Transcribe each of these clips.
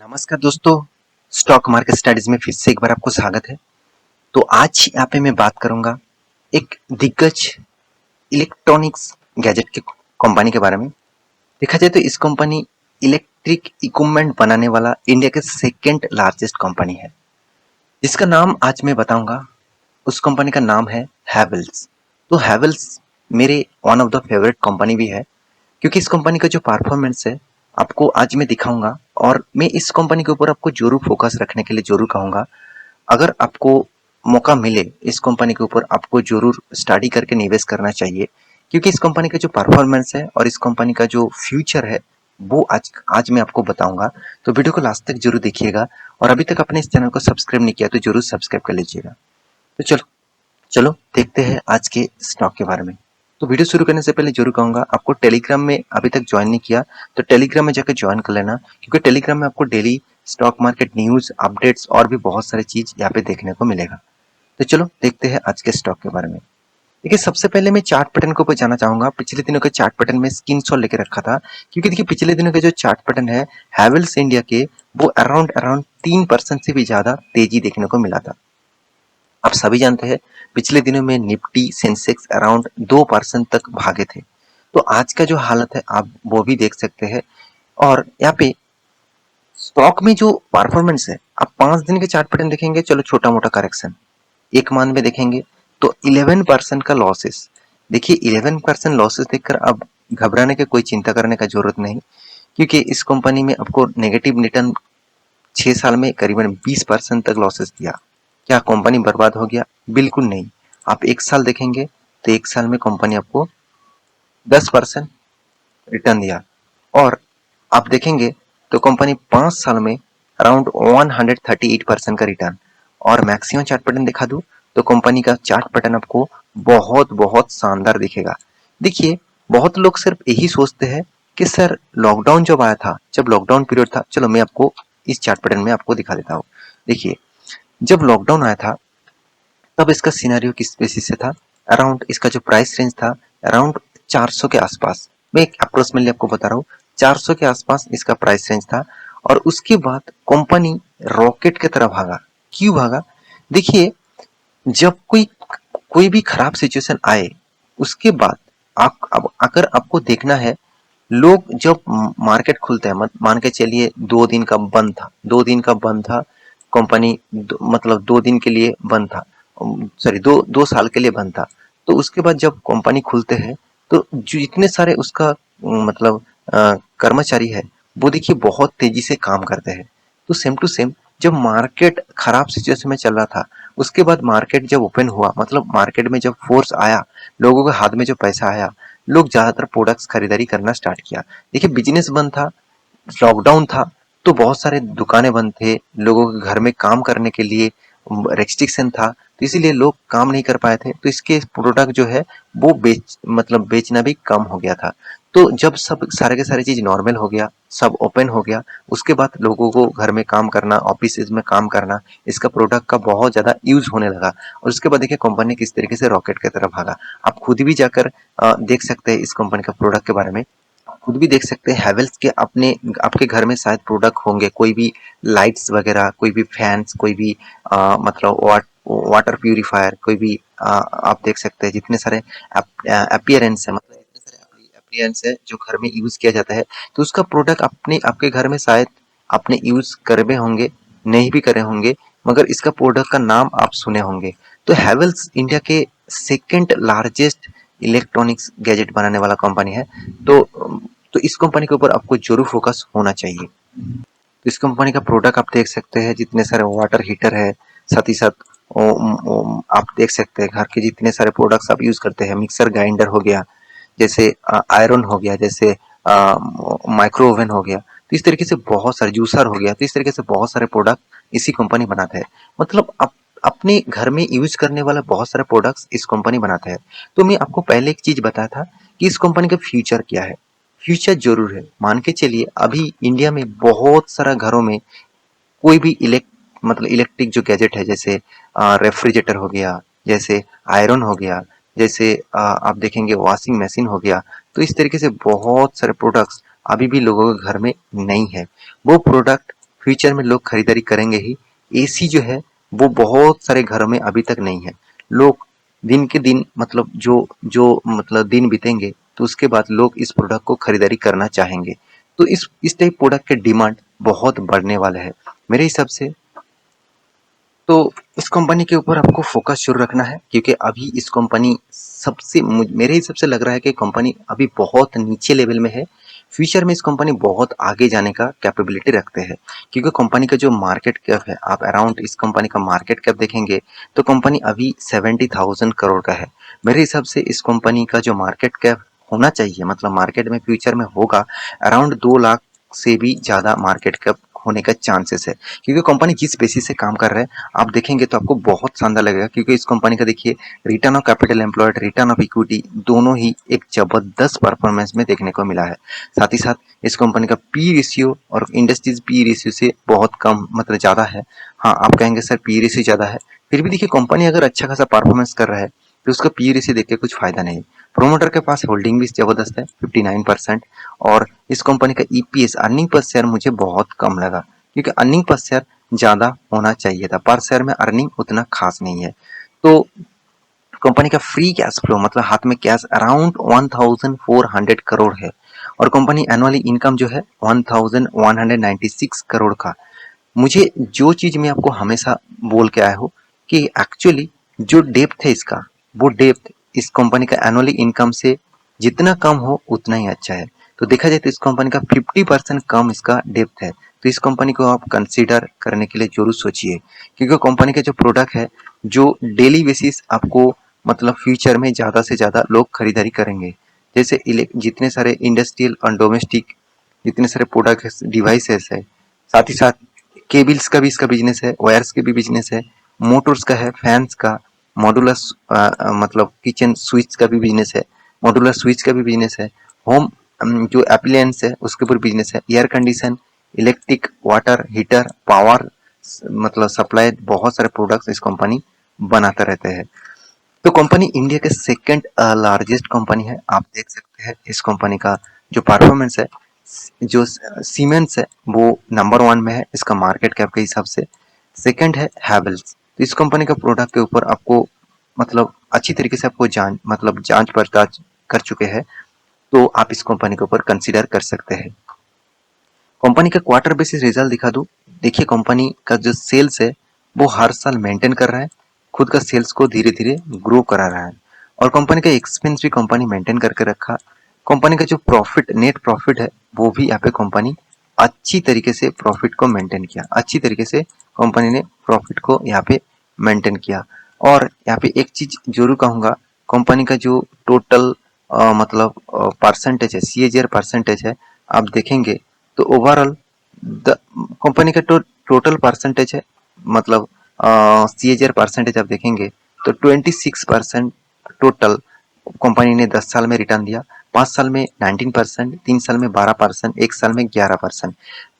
नमस्कार दोस्तों, stock market studies में फिर से एक बार आपको स्वागत है। तो आज यहाँ पे मैं बात करूंगा एक दिग्गज इलेक्ट्रॉनिक्स गैजेट की कंपनी के बारे में। देखा जाए तो इस कंपनी इलेक्ट्रिक इक्विपमेंट बनाने वाला इंडिया के सेकेंड लार्जेस्ट कंपनी है, जिसका नाम आज मैं बताऊंगा। उस कंपनी का नाम है हैवेल्स। तो हैवेल्स मेरे one of the favourite company भी है, क्योंकि इस कंपनी का जो परफॉर्मेंस है आपको आज मैं दिखाऊंगा। और मैं इस कंपनी के ऊपर आपको जरूर फोकस रखने के लिए जरूर कहूंगा। अगर आपको मौका मिले इस कंपनी के ऊपर आपको जरूर स्टडी करके निवेश करना चाहिए, क्योंकि इस कंपनी का जो परफॉर्मेंस है और इस कंपनी का जो फ्यूचर है वो आज आज मैं आपको बताऊंगा। तो वीडियो को लास्ट तक जरूर देखिएगा, और अभी तक आपने इस चैनल को सब्सक्राइब नहीं किया तो जरूर सब्सक्राइब कर लीजिएगा। तो चलो चलो देखते हैं आज के स्टॉक के बारे में। तो वीडियो शुरू करने से पहले जरूर कहूंगा, आपको टेलीग्राम में अभी तक ज्वाइन नहीं किया तो टेलीग्राम में जाकर ज्वाइन कर लेना, क्योंकि टेलीग्राम में आपको daily stock market news updates और भी बहुत सारी चीज यहाँ पे देखने को मिलेगा। तो चलो देखते हैं आज के स्टॉक के बारे में। देखिए, सबसे पहले मैं चार्ट पैटर्न के ऊपर जाना चाहूंगा। पिछले दिनों के चार्ट पैटर्न में स्क्रीनशॉट लेके रखा था, क्योंकि देखिए पिछले दिनों के जो चार्ट पैटर्न है हैवेल्स इंडिया के, वो अराउंड अराउंड 3% से भी ज्यादा तेजी देखने को मिला था। आप सभी जानते हैं पिछले दिनों में निफ्टी सेंसेक्स अराउंड 2% तक भागे थे। तो आज का जो हालत है आप वो भी देख सकते हैं। और यहाँ पे स्टॉक में जो परफॉर्मेंस है, आप 5 दिन के चार्ट पैटर्न देखेंगे, चलो छोटा मोटा करेक्शन। एक मंथ में देखेंगे तो 11% का लॉसेस। देखिए 11% लॉसेस देखकर अब घबराने की कोई चिंता करने का जरूरत नहीं, क्योंकि इस कंपनी में आपको नेगेटिव रिटर्न 6 साल में करीबन 20% तक लॉसेस दिया। क्या कंपनी बर्बाद हो गया? बिल्कुल नहीं। आप 1 साल देखेंगे तो 1 साल में कंपनी आपको 10% रिटर्न दिया। और आप देखेंगे तो कंपनी 5 साल में अराउंड 138% का रिटर्न। और मैक्सिमम चार्ट पैटर्न दिखा दूं तो कंपनी का चार्ट पैटर्न आपको बहुत बहुत शानदार दिखेगा। देखिए, बहुत लोग सिर्फ यही सोचते हैं कि सर लॉकडाउन जब आया था, जब लॉकडाउन पीरियड था, चलो मैं आपको इस चार्ट पैटर्न में आपको दिखा देता हूँ। देखिए, जब लॉकडाउन आया था तब इसका सिनेरियो किस बेसिस से था। अराउंड इसका जो प्राइस रेंज था अराउंड 400 के आसपास। मैं एक अप्रोक्सीमेटली आपको बता रहा हूँ, 400 के आसपास इसका प्राइस रेंज था। और उसके बाद कंपनी रॉकेट की तरह भागा। क्यों भागा? देखिए, जब कोई कोई भी खराब सिचुएशन आए उसके बाद आप अब अगर आपको देखना है, लोग जब मार्केट खुलते हैं, मान के चलिए 2 दिन का बंद था, 2 दिन का बंद था कंपनी, मतलब 2 दिन के लिए बंद था, सॉरी 2 साल के लिए बंद था। तो उसके बाद जब कंपनी खुलते हैं तो जो जितने सारे उसका मतलब कर्मचारी है वो देखिए बहुत तेजी से काम करते हैं। तो सेम टू सेम जब मार्केट खराब सिचुएशन में चल रहा था, उसके बाद मार्केट जब ओपन हुआ, मतलब मार्केट में जब फोर्स आया, लोगों के हाथ में जो पैसा आया, लोग ज्यादातर प्रोडक्ट्स खरीदारी करना स्टार्ट किया। देखिए बिजनेस बंद था, लॉकडाउन था, तो बहुत सारे दुकानें बंद थे, लोगों के घर में काम करने के लिए रेस्ट्रिक्शन था, तो इसीलिए लोग काम नहीं कर पाए थे। तो इसके प्रोडक्ट जो है वो बेचना भी कम हो गया था। तो जब सब सारे के सारे चीज नॉर्मल हो गया, सब ओपन हो गया, उसके बाद लोगों को घर में काम करना, ऑफिस में काम करना, इसका प्रोडक्ट का बहुत ज्यादा यूज होने लगा। और उसके बाद देखिए कंपनी किस तरीके से रॉकेट की तरफ भागा। आप खुद भी जाकर देख सकते हैं इस कंपनी का प्रोडक्ट के बारे में। खुद भी देख सकते हैं हैवेल्स के अपने आपके घर में शायद प्रोडक्ट होंगे, कोई भी लाइट्स वगैरह, कोई भी फैंस, कोई भी मतलब वाटर प्यूरिफायर, कोई भी आप देख सकते हैं जितने सारे अपीयरेंस है, मतलब इतने सारे अपीयरेंस है जो घर में यूज किया जाता है, तो उसका प्रोडक्ट अपने आपके घर में शायद आपने यूज करे होंगे, नहीं भी करे होंगे, मगर इसका प्रोडक्ट का नाम आप सुने होंगे। तो हैवेल्स इंडिया के सेकेंड लार्जेस्ट इलेक्ट्रॉनिक्स गैजेट बनाने वाला कंपनी है। तो तो इस कंपनी के ऊपर आपको जरूर फोकस होना चाहिए। तो इस कंपनी का प्रोडक्ट आप देख सकते हैं, जितने सारे वाटर हीटर है, साथ ही साथ आप देख सकते हैं घर के जितने सारे प्रोडक्ट्स आप यूज करते हैं, मिक्सर ग्राइंडर हो गया, जैसे आयरन हो गया, जैसे माइक्रो ओवन हो गया, तो इस तरीके से बहुत सारे जूसर हो गया, तो इस तरीके से बहुत सारे प्रोडक्ट इसी कंपनी बनाते हैं। मतलब अपने घर में यूज करने वाला बहुत सारे प्रोडक्ट्स इस कंपनी बनाता है। तो मैं आपको पहले एक चीज बताया था कि इस कंपनी का फ्यूचर क्या है। फ्यूचर जरूर है, मान के चलिए अभी इंडिया में बहुत सारा घरों में कोई भी मतलब इलेक्ट्रिक जो गैजेट है, जैसे रेफ्रिजरेटर हो गया, जैसे आयरन हो गया, जैसे आप देखेंगे वॉशिंग मशीन हो गया, तो इस तरीके से बहुत सारे प्रोडक्ट्स अभी भी लोगों के घर में नहीं है। वो प्रोडक्ट फ्यूचर में लोग खरीदारी करेंगे ही। एसी जो है वो बहुत सारे घरों में अभी तक नहीं है। लोग दिन के दिन मतलब जो जो मतलब दिन बीतेंगे तो उसके बाद लोग इस प्रोडक्ट को खरीदारी करना चाहेंगे। तो इस टाइप प्रोडक्ट के डिमांड बहुत बढ़ने वाले हैं मेरे हिसाब से। तो इस कंपनी के ऊपर आपको फोकस जरूर रखना है, क्योंकि अभी इस कंपनी मेरे हिसाब से लग रहा है कि कंपनी अभी बहुत नीचे लेवल में है। फ्यूचर में इस कंपनी बहुत आगे जाने का कैपेबिलिटी रखते हैं, क्योंकि कंपनी का जो मार्केट कैप है, आप अराउंड इस कंपनी का मार्केट कैप देखेंगे तो कंपनी अभी 70,000 करोड़ का है। मेरे हिसाब से इस कंपनी का जो मार्केट कैप होना चाहिए, मतलब मार्केट में फ्यूचर में होगा अराउंड 2 लाख से भी ज्यादा मार्केट कैप होने का चांसेस है। क्योंकि कंपनी जिस बेसिस से काम कर रहा है आप देखेंगे तो आपको बहुत शानदार लगेगा, क्योंकि इस कंपनी का देखिए return of capital employed, return of equity दोनों ही एक जबरदस्त परफॉर्मेंस में देखने को मिला है। साथ ही साथ इस कंपनी का पी रेशियो और इंडस्ट्रीज पी रेशियो से बहुत कम मतलब ज्यादा है। हाँ, आप कहेंगे सर पी रेशियो ज्यादा है, फिर भी देखिए कंपनी अगर अच्छा खासा परफॉर्मेंस कर रहा है तो उसका पी रेशियो देख के कुछ फायदा नहीं। प्रोमोटर के पास होल्डिंग भी जबरदस्त है 59%। और इस कंपनी का ईपीएस अर्निंग पर शेयर मुझे बहुत कम लगा, क्योंकि अर्निंग पर शेयर ज्यादा होना चाहिए था, पर शेयर में अर्निंग उतना खास नहीं है। तो कंपनी का फ्री कैश फ्लो मतलब हाथ में कैश अराउंड 1400 करोड़ है। और कंपनी एनुअली इनकम जो है 1196 करोड़ का। मुझे जो चीज मैं आपको हमेशा बोल के आया हूँ कि एक्चुअली जो डेप्थ है इसका, वो डेप्थ इस कंपनी का एनुअली इनकम से जितना कम हो उतना ही अच्छा है। तो देखा जाए तो इस कंपनी का 50% कम इसका डेप्थ है। तो इस कंपनी को आप कंसीडर करने के लिए जरूर सोचिए, क्योंकि कंपनी का जो प्रोडक्ट है जो डेली बेसिस आपको मतलब फ्यूचर में ज्यादा से ज्यादा लोग खरीदारी करेंगे। जैसे जितने सारे इंडस्ट्रियल और डोमेस्टिक जितने सारे प्रोडक्ट डिवाइसेस है, साथ ही साथ केबल्स का भी इसका बिजनेस है, वायर्स के भी बिजनेस है, मोटर्स का है, फैंस का, मॉड्यूलर मतलब किचन स्विच का भी बिजनेस है, मॉड्यूलर स्विच का भी बिजनेस है, होम जो एप्लायंस है उसके ऊपर बिजनेस है, air condition, electric, water heater, power मतलब सप्लाई, बहुत सारे प्रोडक्ट्स इस कंपनी बनाता रहते हैं। तो कंपनी इंडिया के सेकंड लार्जेस्ट कंपनी है। आप देख सकते हैं इस कंपनी का जो परफॉर्मेंस है, जो सीमेंस है वो नंबर 1 में है इसका मार्केट कैप के हिसाब से। सेकंड है हैवेल्स। तो इस कंपनी का प्रोडक्ट के ऊपर आपको मतलब अच्छी तरीके से आपको जांच पड़ताल कर चुके हैं, तो आप इस कंपनी के ऊपर कंसीडर कर सकते हैं। कंपनी का क्वार्टर बेसिस रिजल्ट दिखा दूं। देखिए कंपनी का जो सेल्स है वो हर साल मेंटेन कर रहा है, खुद का सेल्स को धीरे धीरे ग्रो करा रहा है। और कंपनी का एक्सपेंस भी कंपनी मेंटेन करके रखा। कंपनी का जो प्रॉफिट नेट प्रॉफिट है वो भी यहाँ पे कंपनी अच्छी तरीके से प्रॉफिट को मेंटेन किया, अच्छी तरीके से कंपनी ने प्रॉफिट को यहाँ पे मेंटेन किया। और यहाँ पे एक चीज जरूर कहूंगा, कंपनी का जो टोटल मतलब परसेंटेज है, सीएजीआर परसेंटेज है, आप देखेंगे तो ओवरऑल द कंपनी का टोटल परसेंटेज है, मतलब सीएजीआर परसेंटेज आप देखेंगे तो 26% टोटल कंपनी ने 10 साल में रिटर्न दिया। 5 साल में 19%, 3 साल में 12%, 1 साल में 11%।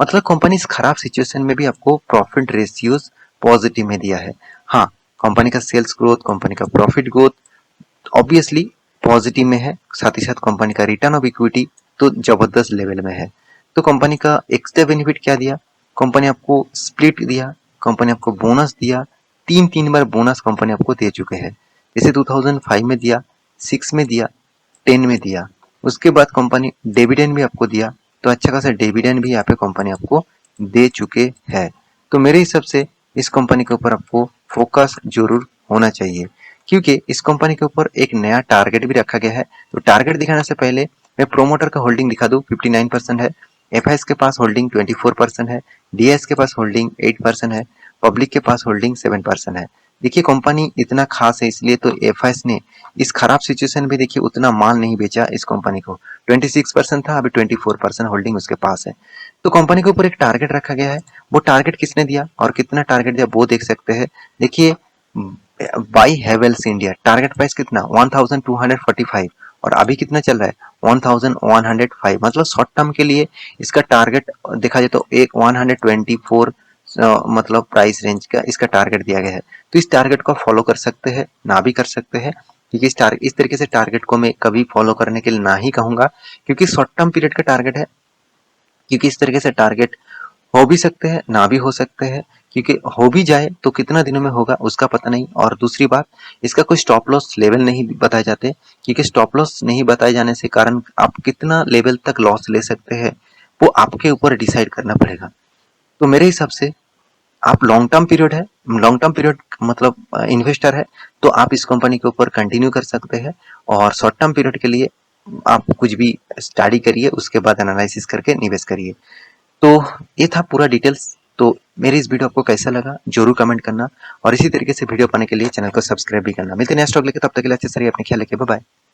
मतलब कंपनी इस खराब सिचुएशन में भी आपको प्रॉफिट रेशियोज पॉजिटिव में दिया है। हाँ, कंपनी का सेल्स ग्रोथ, कंपनी का प्रॉफिट ग्रोथ ऑब्वियसली पॉजिटिव में है, साथ ही साथ कंपनी का रिटर्न ऑफ इक्विटी तो जबरदस्त लेवल में है। तो कंपनी का एक्स्ट्रा बेनिफिट क्या दिया, कंपनी आपको स्प्लिट दिया, कंपनी आपको बोनस दिया, 3 बार बोनस कंपनी आपको दे चुके हैं। जैसे 2005 में दिया, 6 में दिया, 10 में दिया। उसके बाद कंपनी डिविडेंड भी आपको दिया, तो अच्छा खासा डिविडेंड भी यहाँ पे कंपनी आपको दे चुके हैं। तो मेरे हिसाब से इस कंपनी के ऊपर आपको फोकस जरूर होना चाहिए, क्योंकि इस कंपनी के ऊपर एक नया टारगेट भी रखा गया है। तो टारगेट दिखाने से पहले मैं प्रोमोटर का होल्डिंग दिखा दूं, 59% है, एफआईएस के पास होल्डिंग 24% है, डीएस के पास होल्डिंग 8% है, पब्लिक के पास होल्डिंग 7% है। देखिए कंपनी इतना खास है इसलिए तो एफआईएस ने इस खराब सिचुएशन में देखिए उतना माल नहीं बेचा इस कंपनी को। 26% था, अभी 24% होल्डिंग उसके पास है। तो कंपनी के ऊपर एक टारगेट रखा गया है, वो टारगेट किसने दिया और कितना टारगेट दिया वो देख सकते हैं। देखिए by Havells India target price कितना 1245, और अभी कितना चल रहा है 1105। मतलब शॉर्ट टर्म के लिए इसका टारगेट देखा जाए तो एक 124 मतलब प्राइस रेंज का इसका टारगेट दिया गया है। तो इस टारगेट को फॉलो कर सकते हैं, ना भी कर सकते हैं, क्योंकि इस तरीके से टारगेट को मैं कभी फॉलो करने के लिए ना ही कहूंगा, क्योंकि शॉर्ट टर्म पीरियड का टारगेट है। क्योंकि इस तरीके से टारगेट हो भी सकते हैं, ना भी हो सकते हैं, क्योंकि हो भी जाए तो कितना दिनों में होगा उसका पता नहीं। और दूसरी बात, इसका कोई स्टॉप लॉस लेवल नहीं बताए जाते, क्योंकि स्टॉप लॉस नहीं बताए जाने से कारण आप कितना लेवल तक लॉस ले सकते हैं वो आपके ऊपर डिसाइड करना पड़ेगा। तो मेरे हिसाब से आप लॉन्ग टर्म पीरियड मतलब इन्वेस्टर है तो आप इस कंपनी के ऊपर कंटिन्यू कर सकते हैं। और शॉर्ट टर्म पीरियड के लिए आप कुछ भी स्टडी करिए, उसके बाद एनालिसिस करके निवेश करिए। तो ये था पूरा डिटेल्स। तो मेरी इस वीडियो आपको कैसा लगा जरूर कमेंट करना, और इसी तरीके से वीडियो पाने के लिए चैनल को सब्सक्राइब भी करना। मिलते हैं नेक्स्ट टॉपिक लेके, तब तक के लिए अच्छे से रहिए, अपने ख्याल रखिए, बाय बाय।